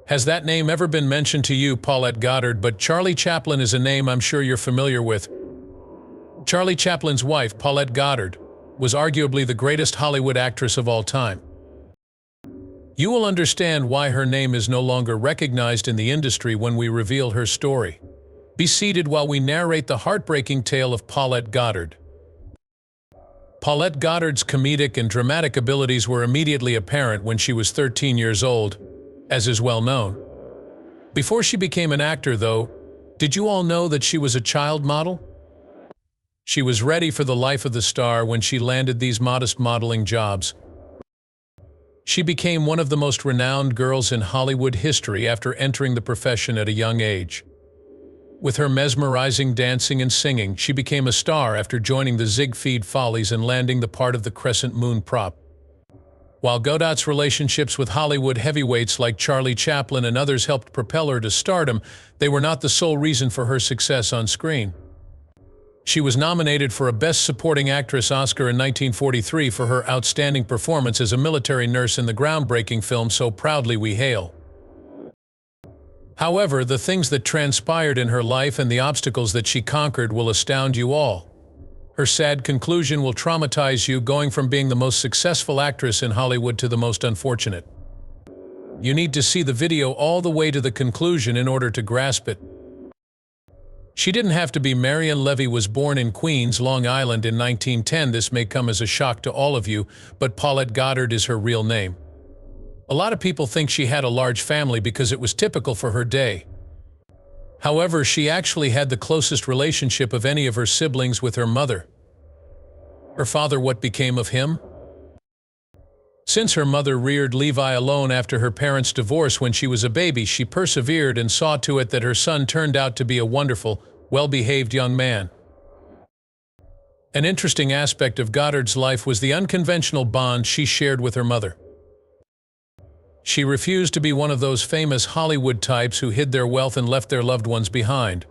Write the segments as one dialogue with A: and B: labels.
A: Has that name ever been mentioned to you, Paulette Goddard? But Charlie Chaplin is a name I'm sure you're familiar with. Charlie Chaplin's wife, Paulette Goddard, was arguably the greatest Hollywood actress of all time. You will understand why her name is no longer recognized in the industry when we reveal her story. Be seated while we narrate the heartbreaking tale of Paulette Goddard. Paulette Goddard's comedic and dramatic abilities were immediately apparent when she was 13 years old, as is well known. Before she became an actor, though, did you all know that she was a child model? She was ready for the life of the star when she landed these modest modeling jobs. She became one of the most renowned girls in Hollywood history after entering the profession at a young age. With her mesmerizing dancing and singing, she became a star after joining the Ziegfeld Follies and landing the part of the Crescent Moon prop. While Goddard's relationships with Hollywood heavyweights like Charlie Chaplin and others helped propel her to stardom, they were not the sole reason for her success on screen. She was nominated for a Best Supporting Actress Oscar in 1943 for her outstanding performance as a military nurse in the groundbreaking film So Proudly We Hail. However, the things that transpired in her life and the obstacles that she conquered will astound you all. Her sad conclusion will traumatize you, going from being the most successful actress in Hollywood to the most unfortunate. You need to see the video all the way to the conclusion in order to grasp it. She didn't have to be. Marion Levy was born in Queens, Long Island in 1910. This may come as a shock to all of you, but Paulette Goddard is her real name. A lot of people think she had a large family because it was typical for her day. However, she actually had the closest relationship of any of her siblings with her mother. Her father, what became of him? Since her mother reared Levi alone after her parents' divorce when she was a baby, she persevered and saw to it that her son turned out to be a wonderful, well-behaved young man. An interesting aspect of Goddard's life was the unconventional bond she shared with her mother. She refused to be one of those famous Hollywood types who hid their wealth and left their loved ones behind.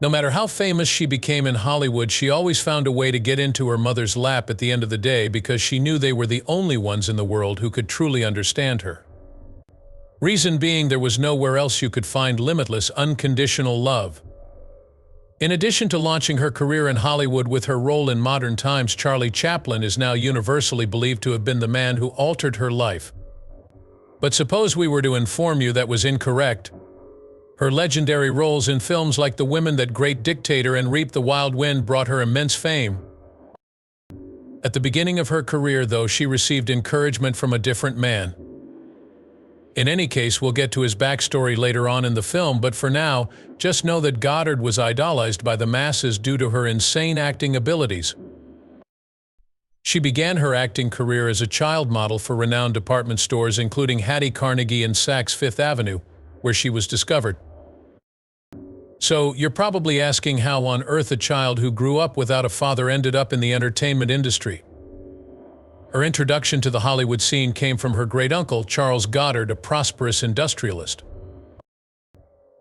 A: No matter how famous she became in Hollywood, she always found a way to get into her mother's lap at the end of the day because she knew they were the only ones in the world who could truly understand her. Reason being, there was nowhere else you could find limitless, unconditional love. In addition to launching her career in Hollywood with her role in Modern Times, Charlie Chaplin is now universally believed to have been the man who altered her life. But suppose we were to inform you that was incorrect. Her legendary roles in films like The Women, That Great Dictator, and Reap the Wild Wind brought her immense fame. At the beginning of her career, though, she received encouragement from a different man. In any case, we'll get to his backstory later on in the film, but for now, just know that Goddard was idolized by the masses due to her insane acting abilities. She began her acting career as a child model for renowned department stores including Hattie Carnegie and Saks Fifth Avenue, where she was discovered. So, you're probably asking how on earth a child who grew up without a father ended up in the entertainment industry. Her introduction to the Hollywood scene came from her great-uncle, Charles Goddard, a prosperous industrialist.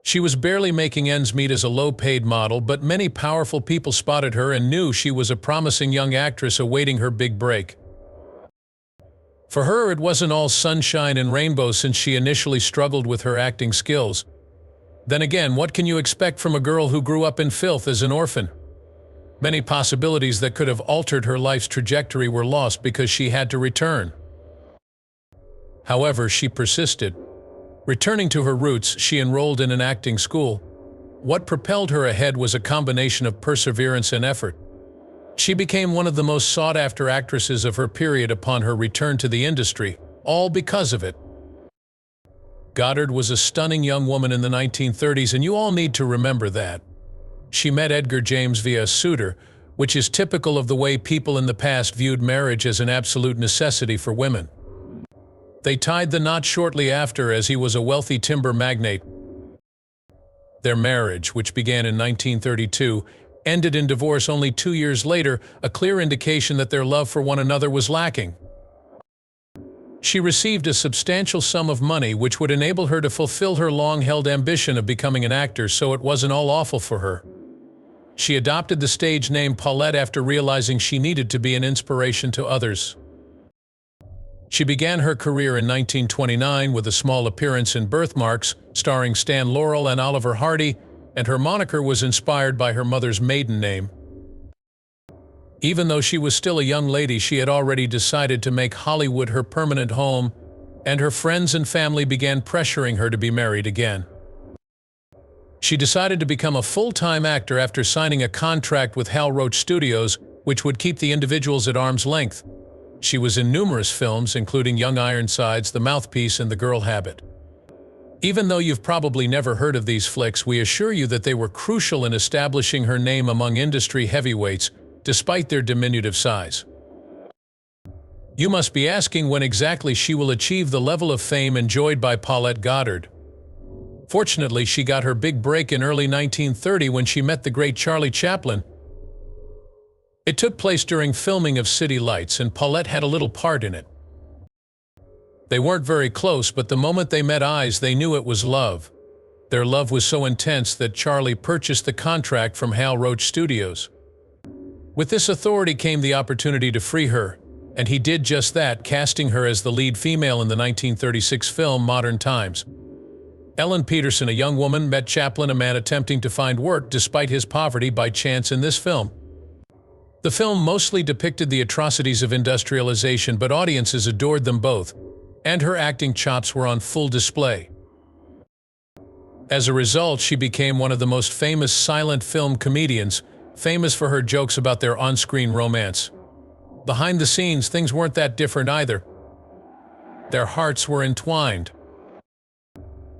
A: She was barely making ends meet as a low-paid model, but many powerful people spotted her and knew she was a promising young actress awaiting her big break. For her, it wasn't all sunshine and rainbows since she initially struggled with her acting skills. Then again, what can you expect from a girl who grew up in filth as an orphan? Many possibilities that could have altered her life's trajectory were lost because she had to return. However, she persisted. Returning to her roots, she enrolled in an acting school. What propelled her ahead was a combination of perseverance and effort. She became one of the most sought-after actresses of her period upon her return to the industry, all because of it. Goddard was a stunning young woman in the 1930s, and you all need to remember that. She met Edgar James via a suitor, which is typical of the way people in the past viewed marriage as an absolute necessity for women. They tied the knot shortly after, as he was a wealthy timber magnate. Their marriage, which began in 1932, ended in divorce only 2 years later, a clear indication that their love for one another was lacking. She received a substantial sum of money which would enable her to fulfill her long-held ambition of becoming an actor, so it wasn't all awful for her. She adopted the stage name Paulette after realizing she needed to be an inspiration to others. She began her career in 1929 with a small appearance in Birthmarks, starring Stan Laurel and Oliver Hardy, and her moniker was inspired by her mother's maiden name. Even though she was still a young lady, she had already decided to make Hollywood her permanent home, and her friends and family began pressuring her to be married again. She decided to become a full-time actor after signing a contract with Hal Roach Studios, which would keep the individuals at arm's length. She was in numerous films, including Young Ironsides, The Mouthpiece, and The Girl Habit. Even though you've probably never heard of these flicks, we assure you that they were crucial in establishing her name among industry heavyweights, despite their diminutive size. You must be asking when exactly she will achieve the level of fame enjoyed by Paulette Goddard. Fortunately, she got her big break in early 1930 when she met the great Charlie Chaplin. It took place during filming of City Lights, and Paulette had a little part in it. They weren't very close, but the moment they met eyes, they knew it was love. Their love was so intense that Charlie purchased the contract from Hal Roach Studios. With this authority came the opportunity to free her, and he did just that, casting her as the lead female in the 1936 film Modern Times. Ellen Peterson, a young woman, met Chaplin, a man attempting to find work despite his poverty, by chance in this film. The film mostly depicted the atrocities of industrialization, but audiences adored them both, and her acting chops were on full display. As a result, she became one of the most famous silent film comedians, famous for her jokes about their on-screen romance. Behind the scenes, things weren't that different either. Their hearts were entwined.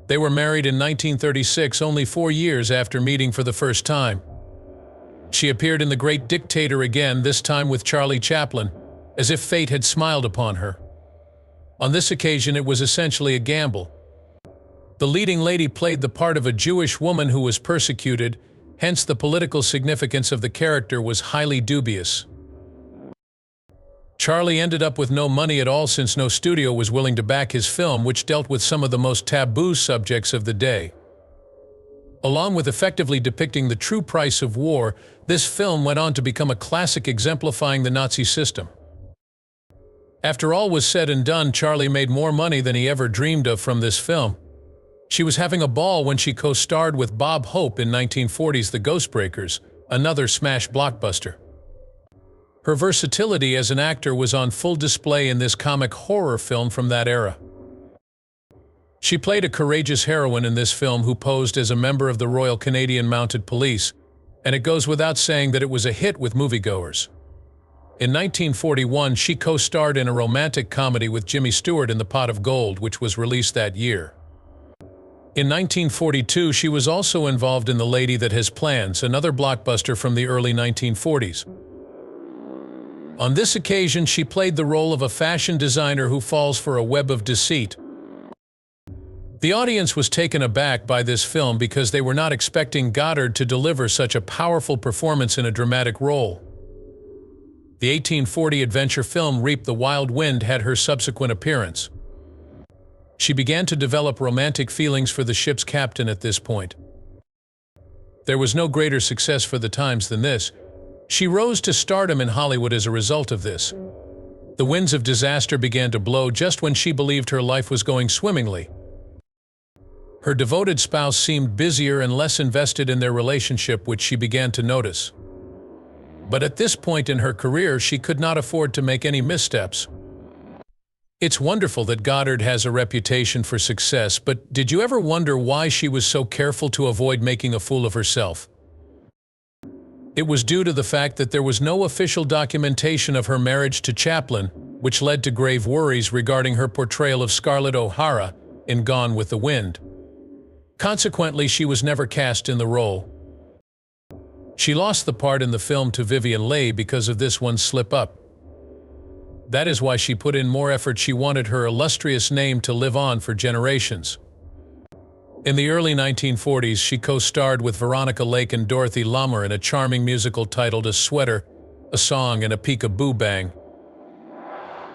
A: They were married in 1936, only 4 years after meeting for the first time. She appeared in The Great Dictator again, this time with Charlie Chaplin, as if fate had smiled upon her. On this occasion, it was essentially a gamble. The leading lady played the part of a Jewish woman who was persecuted, hence the political significance of the character was highly dubious. Charlie ended up with no money at all since no studio was willing to back his film, which dealt with some of the most taboo subjects of the day. Along with effectively depicting the true price of war, this film went on to become a classic exemplifying the Nazi system. After all was said and done, Charlie made more money than he ever dreamed of from this film. She was having a ball when she co-starred with Bob Hope in 1940's The Ghostbreakers, another smash blockbuster. Her versatility as an actor was on full display in this comic horror film from that era. She played a courageous heroine in this film who posed as a member of the Royal Canadian Mounted Police, and it goes without saying that it was a hit with moviegoers. In 1941, she co-starred in a romantic comedy with Jimmy Stewart in The Pot of Gold, which was released that year. In 1942, she was also involved in The Lady That Has Plans, another blockbuster from the early 1940s. On this occasion, she played the role of a fashion designer who falls for a web of deceit. The audience was taken aback by this film because they were not expecting Goddard to deliver such a powerful performance in a dramatic role. The 1840 adventure film Reap the Wild Wind had her subsequent appearance. She began to develop romantic feelings for the ship's captain at this point. There was no greater success for the times than this. She rose to stardom in Hollywood as a result of this. The winds of disaster began to blow just when she believed her life was going swimmingly. Her devoted spouse seemed busier and less invested in their relationship, which she began to notice. But at this point in her career, she could not afford to make any missteps. It's wonderful that Goddard has a reputation for success, but did you ever wonder why she was so careful to avoid making a fool of herself? It was due to the fact that there was no official documentation of her marriage to Chaplin, which led to grave worries regarding her portrayal of Scarlett O'Hara in Gone with the Wind. Consequently, she was never cast in the role. She lost the part in the film to Vivien Leigh because of this one slip-up. That is why she put in more effort. She wanted her illustrious name to live on for generations. In the early 1940s, she co-starred with Veronica Lake and Dorothy Lamour in a charming musical titled A Sweater, a Song, and a Peek-a-Boo Bang.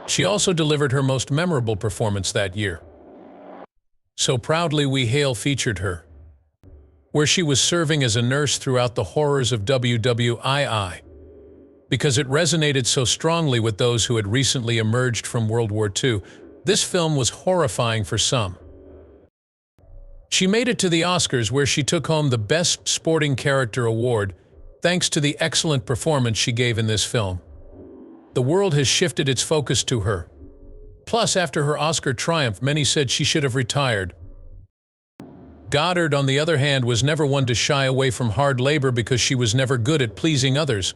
A: She also delivered her most memorable performance that year. So Proudly We Hail featured her, where she was serving as a nurse throughout the horrors of WWII. Because it resonated so strongly with those who had recently emerged from World War II, this film was horrifying for some. She made it to the Oscars, where she took home the Best Supporting Character award, thanks to the excellent performance she gave in this film. The world has shifted its focus to her. Plus, after her Oscar triumph, many said she should have retired. Goddard, on the other hand, was never one to shy away from hard labor because she was never good at pleasing others.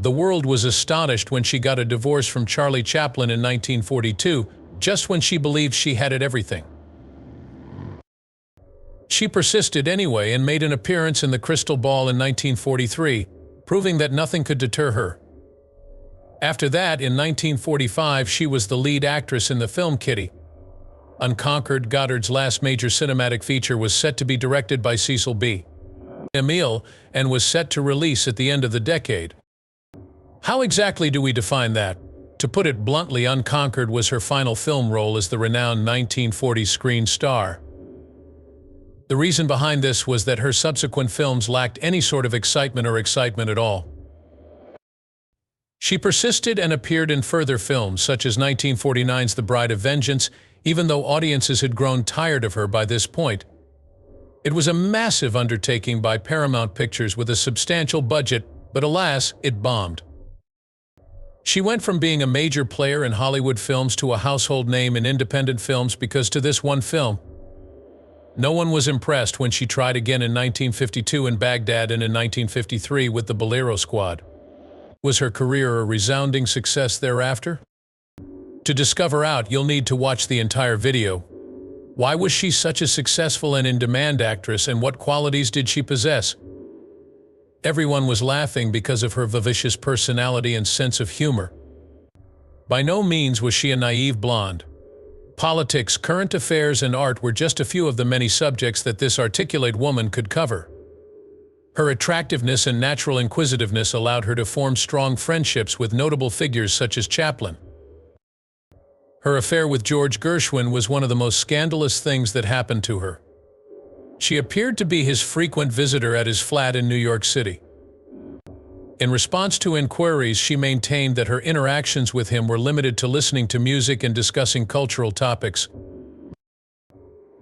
A: The world was astonished when she got a divorce from Charlie Chaplin in 1942, just when she believed she had it everything. She persisted anyway and made an appearance in The Crystal Ball in 1943, proving that nothing could deter her. After that, in 1945, she was the lead actress in the film Kitty. Unconquered, Goddard's last major cinematic feature, was set to be directed by Cecil B. DeMille and was set to release at the end of the decade. How exactly do we define that? To put it bluntly, Unconquered was her final film role as the renowned 1940s screen star. The reason behind this was that her subsequent films lacked any sort of excitement at all. She persisted and appeared in further films, such as 1949's The Bride of Vengeance, even though audiences had grown tired of her by this point. It was a massive undertaking by Paramount Pictures with a substantial budget, but alas, it bombed. She went from being a major player in Hollywood films to a household name in independent films because to this one film. No one was impressed when she tried again in 1952 in Baghdad and in 1953 with the Bolero Squad. Was her career a resounding success thereafter? To discover out, you'll need to watch the entire video. Why was she such a successful and in-demand actress, and what qualities did she possess? Everyone was laughing because of her vivacious personality and sense of humor. By no means was she a naive blonde. Politics, current affairs, and art were just a few of the many subjects that this articulate woman could cover. Her attractiveness and natural inquisitiveness allowed her to form strong friendships with notable figures such as Chaplin. Her affair with George Gershwin was one of the most scandalous things that happened to her. She appeared to be his frequent visitor at his flat in New York City. In response to inquiries, she maintained that her interactions with him were limited to listening to music and discussing cultural topics.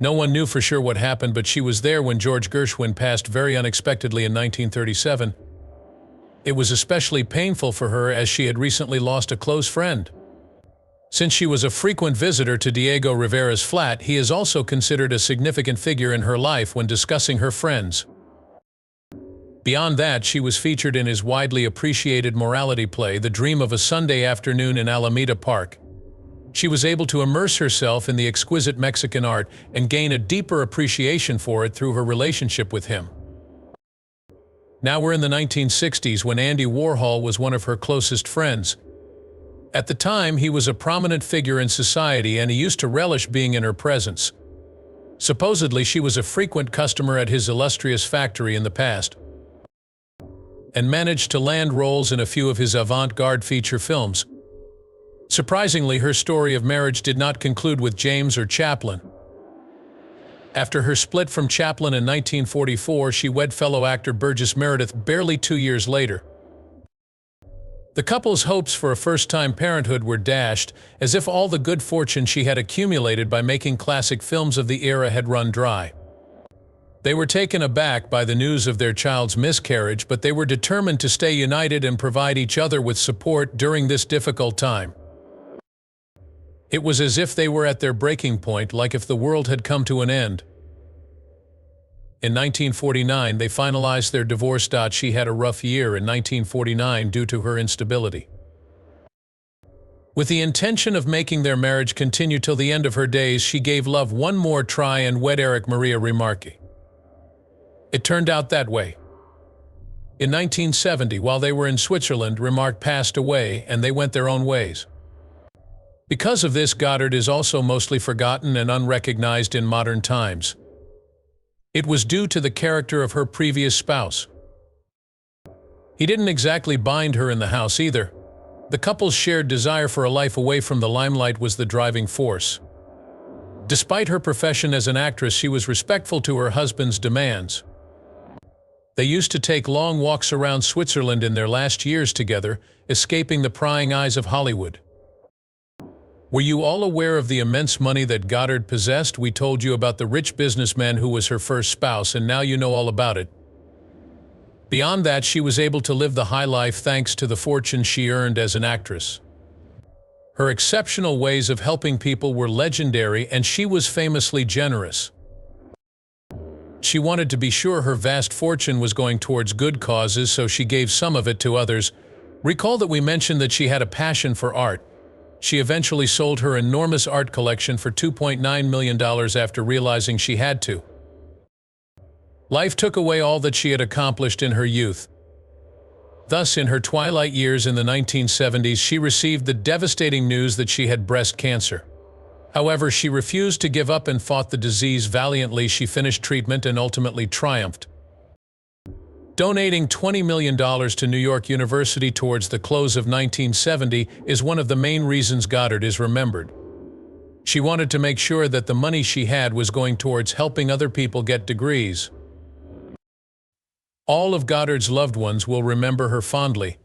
A: No one knew for sure what happened, but she was there when George Gershwin passed very unexpectedly in 1937. It was especially painful for her as she had recently lost a close friend. Since she was a frequent visitor to Diego Rivera's flat, he is also considered a significant figure in her life when discussing her friends. Beyond that, she was featured in his widely appreciated morality play, The Dream of a Sunday Afternoon in Alameda Park. She was able to immerse herself in the exquisite Mexican art and gain a deeper appreciation for it through her relationship with him. Now we're in the 1960s, when Andy Warhol was one of her closest friends. At the time, he was a prominent figure in society and he used to relish being in her presence. Supposedly, she was a frequent customer at his illustrious factory in the past, and managed to land roles in a few of his avant-garde feature films. Surprisingly, her story of marriage did not conclude with James or Chaplin. After her split from Chaplin in 1944, she wed fellow actor Burgess Meredith barely 2 years later. The couple's hopes for a first-time parenthood were dashed, as if all the good fortune she had accumulated by making classic films of the era had run dry. They were taken aback by the news of their child's miscarriage, but they were determined to stay united and provide each other with support during this difficult time. It was as if they were at their breaking point, like if the world had come to an end. In 1949, they finalized their divorce. She had a rough year in 1949 due to her instability. With the intention of making their marriage continue till the end of her days, she gave love one more try and wed Eric Maria Remarque. It turned out that way. In 1970, while they were in Switzerland, Remarque passed away and they went their own ways. Because of this, Goddard is also mostly forgotten and unrecognized in modern times. It was due to the character of her previous spouse. He didn't exactly bind her in the house either. The couple's shared desire for a life away from the limelight was the driving force. Despite her profession as an actress, she was respectful to her husband's demands. They used to take long walks around Switzerland in their last years together, escaping the prying eyes of Hollywood. Were you all aware of the immense money that Goddard possessed? We told you about the rich businessman who was her first spouse, and now you know all about it. Beyond that, she was able to live the high life thanks to the fortune she earned as an actress. Her exceptional ways of helping people were legendary, and she was famously generous. She wanted to be sure her vast fortune was going towards good causes, so she gave some of it to others. Recall that we mentioned that she had a passion for art. She eventually sold her enormous art collection for $2.9 million after realizing she had to. Life took away all that she had accomplished in her youth. Thus, in her twilight years in the 1970s, she received the devastating news that she had breast cancer. However, she refused to give up and fought the disease valiantly. She finished treatment and ultimately triumphed. Donating $20 million to New York University towards the close of 1970 is one of the main reasons Goddard is remembered. She wanted to make sure that the money she had was going towards helping other people get degrees. All of Goddard's loved ones will remember her fondly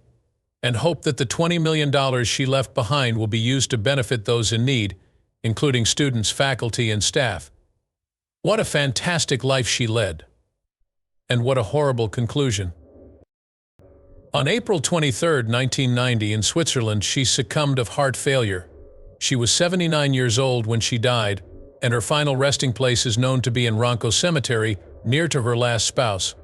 A: and hope that the $20 million she left behind will be used to benefit those in need, including students, faculty, and staff. What a fantastic life she led. And what a horrible conclusion. On April 23, 1990, in Switzerland, she succumbed of heart failure. She was 79 years old when she died, and her final resting place is known to be in Ronco Cemetery, near to her last spouse.